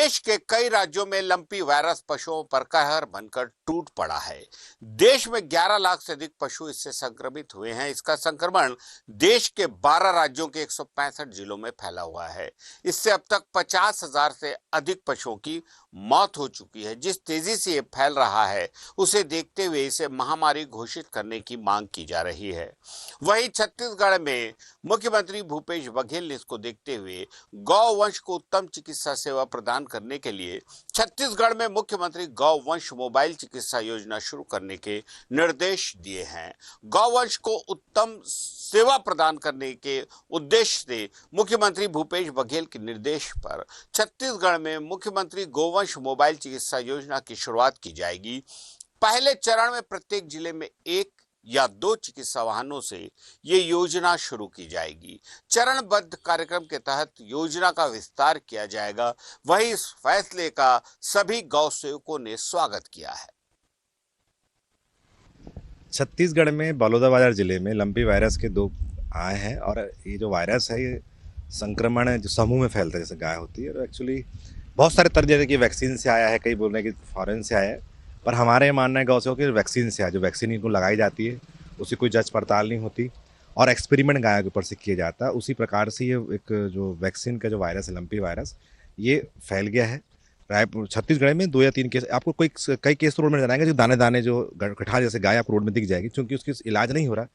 देश के कई राज्यों में लंपी वायरस पशुओं पर कहर बनकर टूट पड़ा है। देश में 11 लाख से अधिक पशु इससे संक्रमित हुए हैं। इसका संक्रमण देश के 12 राज्यों के 165 जिलों में फैला हुआ है। इससे अब तक 50,000 से अधिक पशुओं की मौत हो चुकी है। जिस तेजी से ये फैल रहा है, उसे देखते हुए इसे महामारी घोषित करने की मांग की जा रही है। वहीं छत्तीसगढ़ में मुख्यमंत्री भूपेश बघेल ने इसको देखते हुए गौवंश को उत्तम चिकित्सा सेवा प्रदान करने के लिए छत्तीसगढ़ में मुख्यमंत्री गौवंश मोबाइल चिकित्सा योजना शुरू करने के निर्देश दिए हैं। गौवंश को उत्तम सेवा प्रदान करने के उद्देश्य से मुख्यमंत्री भूपेश बघेल के निर्देश पर छत्तीसगढ़ में मुख्यमंत्री गौवंश मोबाइल चिकित्सा योजना की शुरुआत की जाएगी। पहले चरण में प्रत्येक जिले में 1 या 2 चिकित्सा वाहनों से ये योजना शुरू की जाएगी। चरणबद्ध कार्यक्रम के तहत योजना का विस्तार किया जाएगा। वहीं इस फैसले का सभी गौ सेवकों ने स्वागत किया है। छत्तीसगढ़ में बलौदाबाजार जिले में लंपी वायरस के 2 आए हैं और ये जो वायरस है ये संक्रमण है जो समूह में फैलता है, जैसे गाय होती है। और एक्चुअली बहुत सारे तरह, जैसे कि वैक्सीन से आया है, कई बोल रहे हैं कि फॉरेन से आया है, पर हमारे मानना है गौ सेवकों की वैक्सीन से आया। जो वैक्सीन इनको लगाई जाती है उसकी कोई जांच पड़ताल नहीं होती और एक्सपेरिमेंट गायों के ऊपर से किया जाता है। उसी प्रकार से ये एक जो वैक्सीन का जो वायरस है, लंपी वायरस, ये फैल गया है। रायपुर छत्तीसगढ़ में 2 या 3 केस, आपको कई केस रोड में नजर आएंगे जो दाने दाने जो गठार जैसे गाय आपको रोड में दिख जाएगी, क्योंकि उसकी इलाज नहीं हो रहा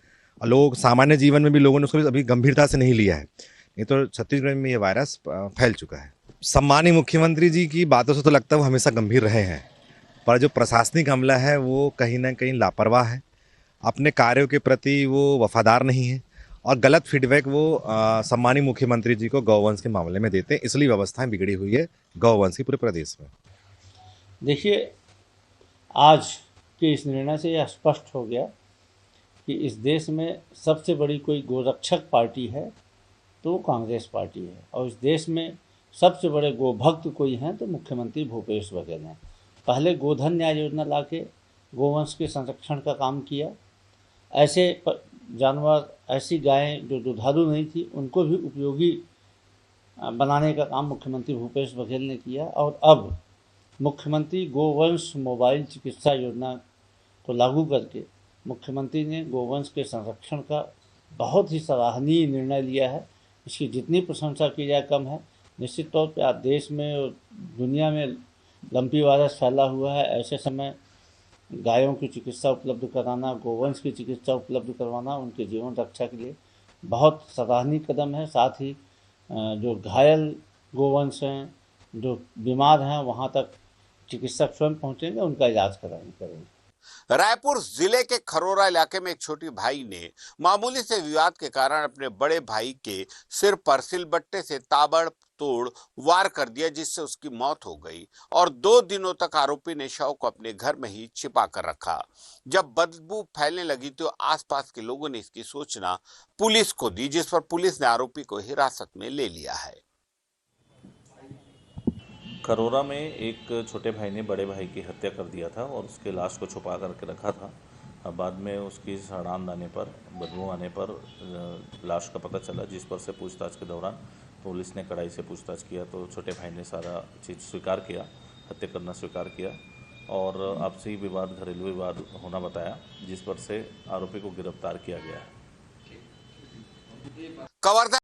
और लोग सामान्य जीवन में भी लोगों ने उसको अभी गंभीरता से नहीं लिया है। नहीं तो छत्तीसगढ़ में ये वायरस फैल चुका है। सम्मानीय मुख्यमंत्री जी की बातों से तो लगता है वो हमेशा गंभीर रहे हैं, पर जो प्रशासनिक अमला है वो कहीं ना कहीं लापरवाह है, अपने कार्यों के प्रति वो वफादार नहीं है और गलत फीडबैक वो सम्मानीय मुख्यमंत्री जी को गौवंश के मामले में देते हैं। इसलिए व्यवस्थाएं बिगड़ी हुई है गौवंश की पूरे प्रदेश में। देखिए, आज के इस निर्णय से यह स्पष्ट हो गया कि इस देश में सबसे बड़ी कोई गोरक्षक पार्टी है तो कांग्रेस पार्टी है, और इस देश में सबसे बड़े गोभक्त कोई हैं तो मुख्यमंत्री भूपेश बघेल हैं। पहले गोधन न्याय योजना लाके गोवंश के संरक्षण का काम किया। ऐसे जानवर, ऐसी गायें जो दुधारू नहीं थी, उनको भी उपयोगी बनाने का काम मुख्यमंत्री भूपेश बघेल ने किया। और अब मुख्यमंत्री गोवंश मोबाइल चिकित्सा योजना को लागू करके मुख्यमंत्री ने गोवंश के संरक्षण का बहुत ही सराहनीय निर्णय लिया है। इसकी जितनी प्रशंसा की जाए कम है। निश्चित तौर पर आज देश में और दुनिया में लंपी वायरस फैला हुआ है। ऐसे समय गायों की चिकित्सा उपलब्ध कराना, गोवंश की चिकित्सा उपलब्ध करवाना उनके जीवन रक्षा के लिए बहुत सराहनीय कदम है। साथ ही जो घायल गोवंश हैं, जो बीमार हैं, वहाँ तक चिकित्सक स्वयं पहुँचेंगे, उनका इलाज करेंगे। रायपुर जिले के खरोरा इलाके में एक छोटी भाई ने मामूली से विवाद के कारण अपने बड़े भाई के सिर पर सिलबट्टे से ताबड़तोड़ वार कर दिया, जिससे उसकी मौत हो गई और 2 दिनों तक आरोपी ने शव को अपने घर में ही छिपा कर रखा। जब बदबू फैलने लगी तो आसपास के लोगों ने इसकी सूचना पुलिस को दी, जिस पर पुलिस ने आरोपी को हिरासत में ले लिया है। खरोरा में एक छोटे भाई ने बड़े भाई की हत्या कर दिया था और उसके लाश को छुपा करके रखा था। अब बाद में उसकी सड़ान आने पर, बदबू आने पर लाश का पता चला, जिस पर से पूछताछ के दौरान पुलिस ने कड़ाई से पूछताछ किया तो छोटे भाई ने सारा चीज़ स्वीकार किया, हत्या करना स्वीकार किया और आपसी विवाद, घरेलू विवाद होना बताया, जिस पर से आरोपी को गिरफ्तार किया गया है।